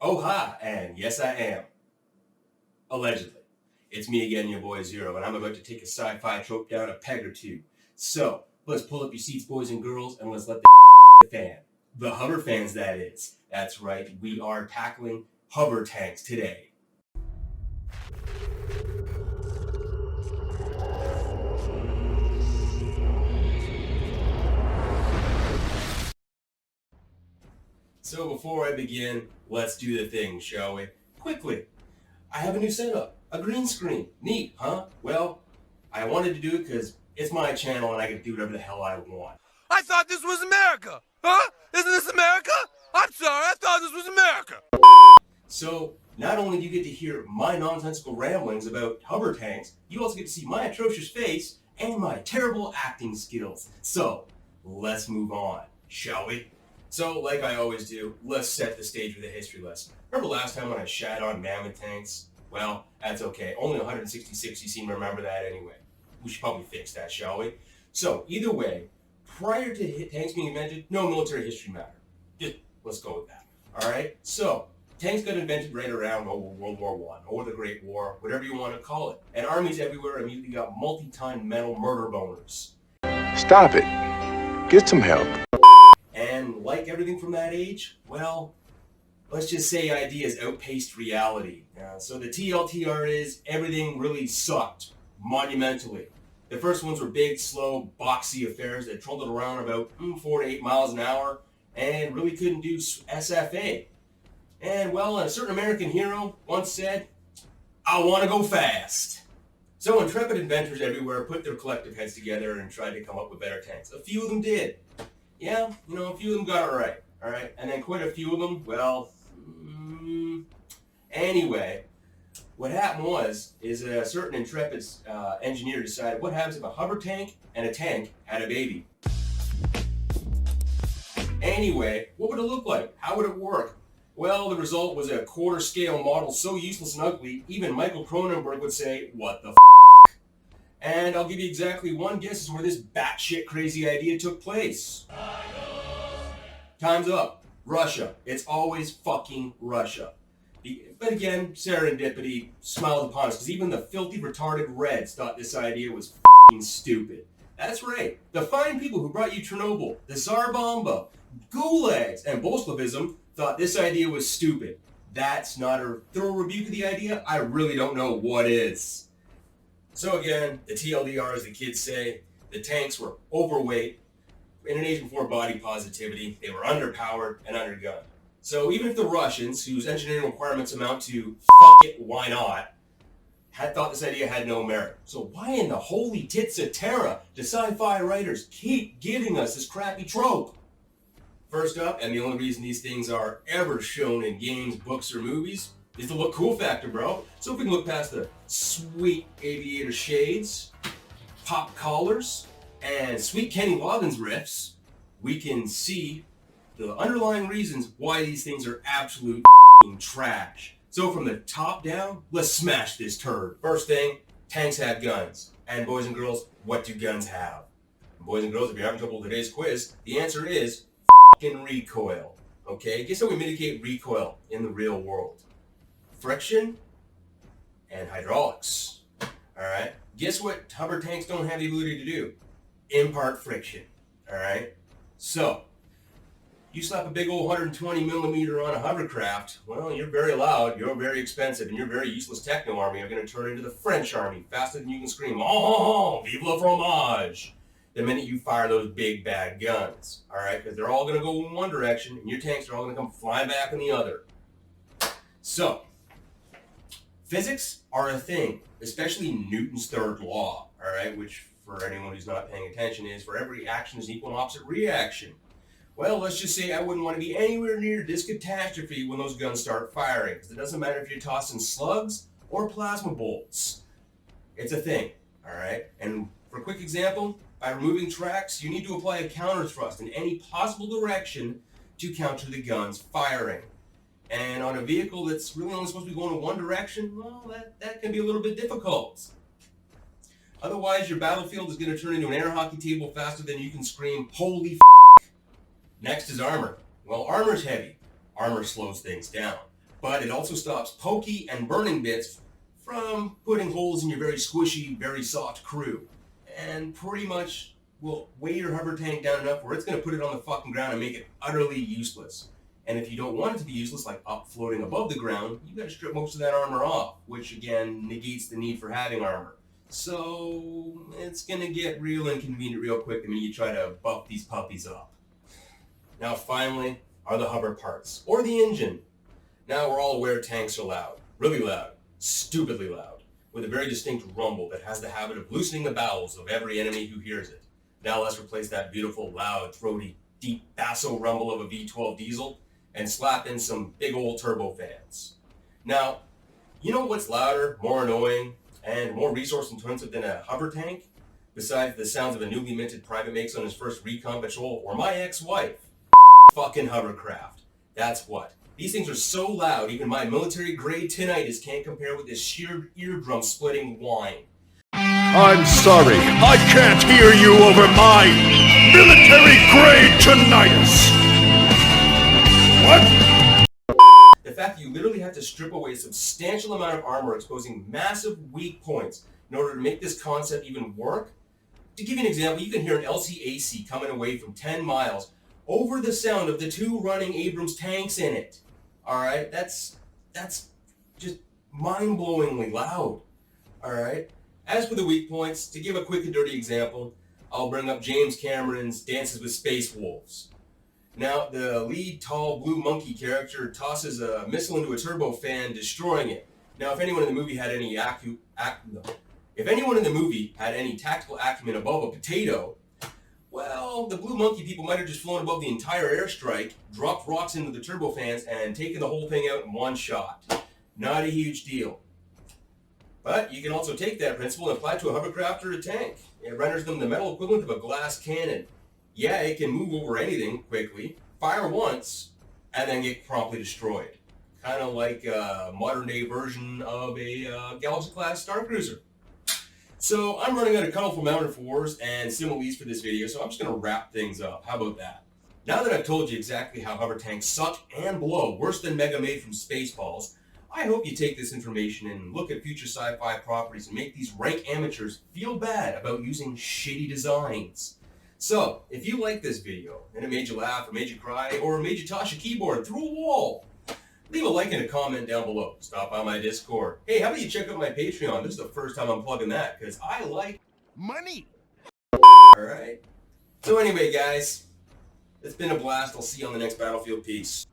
Oh, hi, and yes, I am. Allegedly. It's me again, your boy Zero, and I'm about to take a sci-fi trope down a peg or two. So, let's pull up your seats, boys and girls, and let's let the fan. The hover fans, that is. That's right, we are tackling hover tanks today. So before I begin, let's do the thing, shall we? Quickly. I have a new setup. A green screen. Neat, huh? Well, I wanted to do it because it's my channel and I can do whatever the hell I want. I thought this was America! Huh? Isn't this America? I'm sorry, I thought this was America! So, not only do you get to hear my nonsensical ramblings about hover tanks, you also get to see my atrocious face and my terrible acting skills. So, let's move on, shall we? So, like I always do, let's set the stage with a history lesson. Remember last time when I shat on mammoth tanks? Well, that's okay. Only 166 you seem to remember that anyway. We should probably fix that, shall we? So, either way, prior to tanks being invented, no military history mattered. Just, let's go with that. Alright? So, tanks got invented right around World War I, or the Great War, whatever you want to call it. And armies everywhere immediately got multi-ton metal murder boners. Stop it. Get some help. And like everything from that age, well, let's just say ideas outpaced reality. So the TLTR is everything really sucked monumentally. The first ones were big, slow, boxy affairs that trundled around about 4 to 8 miles an hour and really couldn't do SFA. And well, a certain American hero once said, "I want to go fast." So intrepid inventors everywhere put their collective heads together and tried to come up with better tanks. A few of them did. Yeah, a few of them got it right. Alright, and then quite a few of them, well, anyway, what happened is a certain intrepid engineer decided what happens if a hover tank and a tank had a baby. Anyway, what would it look like? How would it work? Well, the result was a quarter-scale model so useless and ugly, even Michael Cronenberg would say, "What the f***?" And I'll give you exactly one guess as to where this batshit crazy idea took place. Time's up. Russia. It's always fucking Russia. But again, serendipity smiled upon us, because even the filthy, retarded Reds thought this idea was fucking stupid. That's right. The fine people who brought you Chernobyl, the Tsar Bomba, gulags, and Bolshevism thought this idea was stupid. That's not a thorough rebuke of the idea. I really don't know what is. So again, the TLDR, as the kids say, the tanks were overweight, in an age before body positivity, they were underpowered and undergunned. So even if the Russians, whose engineering requirements amount to "fuck it, why not," had thought this idea had no merit. So why in the holy tits of Terra do sci-fi writers keep giving us this crappy trope? First up, and the only reason these things are ever shown in games, books, or movies, is the look cool factor, bro. So if we can look past the sweet aviator shades, pop collars, and sweet Kenny Loggins riffs, we can see the underlying reasons why these things are absolute trash. So from the top down, let's smash this turd. First thing, tanks have guns. And boys and girls, what do guns have? And boys and girls, if you're having trouble with today's quiz, the answer is recoil. Okay, guess how we mitigate recoil in the real world? Friction and hydraulics. Alright, guess what hover tanks don't have the ability to do? Impart friction. Alright, so you slap a big old 120 millimeter on a hovercraft, well, you're very loud, you're very expensive, and your very useless techno army are going to turn into the French army faster than you can scream, "Oh, vive le fromage," the minute you fire those big bad guns. Alright, because they're all going to go in one direction, and your tanks are all going to come flying back in the other. So, physics are a thing, especially Newton's third law, alright, which for anyone who's not paying attention is for every action is equal and opposite reaction. Well, let's just say I wouldn't want to be anywhere near this catastrophe when those guns start firing, because it doesn't matter if you're tossing slugs or plasma bolts. It's a thing, alright? And for a quick example, by removing tracks, you need to apply a counter thrust in any possible direction to counter the gun's firing. And on a vehicle that's really only supposed to be going in one direction, well, that can be a little bit difficult. Otherwise, your battlefield is going to turn into an air hockey table faster than you can scream, "Holy f***." Next is armor. Well, armor's heavy. Armor slows things down. but it also stops pokey and burning bits from putting holes in your very squishy, very soft crew. And pretty much will weigh your hover tank down enough where it's going to put it on the fucking ground and make it utterly useless. And if you don't want it to be useless, like up floating above the ground, you got to strip most of that armor off, which again negates the need for having armor. So it's going to get real inconvenient real quick the minute you try to buff these puppies up. Now finally are the hover parts, or the engine. Now we're all aware tanks are loud, really loud, stupidly loud, with a very distinct rumble that has the habit of loosening the bowels of every enemy who hears it. Now let's replace that beautiful, loud, throaty, deep basso rumble of a V12 diesel and slap in some big old turbo fans. Now, you know what's louder, more annoying, and more resource intensive than a hover tank? Besides the sounds of a newly minted private makes on his first recon patrol, or my ex-wife. Fucking hovercraft. That's what. These things are so loud, even my military-grade tinnitus can't compare with this sheer eardrum-splitting whine. I'm sorry, I can't hear you over my military-grade tinnitus. What? The fact that you literally have to strip away a substantial amount of armor, exposing massive weak points in order to make this concept even work. To give you an example, you can hear an LCAC coming away from 10 miles over the sound of the two running Abrams tanks in it. Alright, that's just mind-blowingly loud. Alright, as for the weak points, to give a quick and dirty example, I'll bring up James Cameron's Dances with Space Wolves. Now, the lead tall blue monkey character tosses a missile into a turbofan, destroying it. Now, if anyone in the movie had any tactical acumen above a potato, well, the blue monkey people might have just flown above the entire airstrike, dropped rocks into the turbofans, and taken the whole thing out in one shot. Not a huge deal. But you can also take that principle and apply it to a hovercraft or a tank. It renders them the metal equivalent of a glass cannon. Yeah, it can move over anything quickly, fire once, and then get promptly destroyed. Kind of like a modern-day version of a Galaxy-class Star Cruiser. So I'm running out of colorful metaphors and similes for this video, so I'm just going to wrap things up. How about that? Now that I've told you exactly how hover tanks suck and blow worse than Mega made from Spaceballs, I hope you take this information and look at future sci-fi properties and make these rank amateurs feel bad about using shitty designs. So, if you like this video, and it made you laugh, or made you cry, or made you toss your keyboard through a wall, leave a like and a comment down below. Stop by my Discord. Hey, how about you check out my Patreon? This is the first time I'm plugging that, because I like Money. Alright. So anyway, guys, it's been a blast. I'll see you on the next Battlefield. Peace.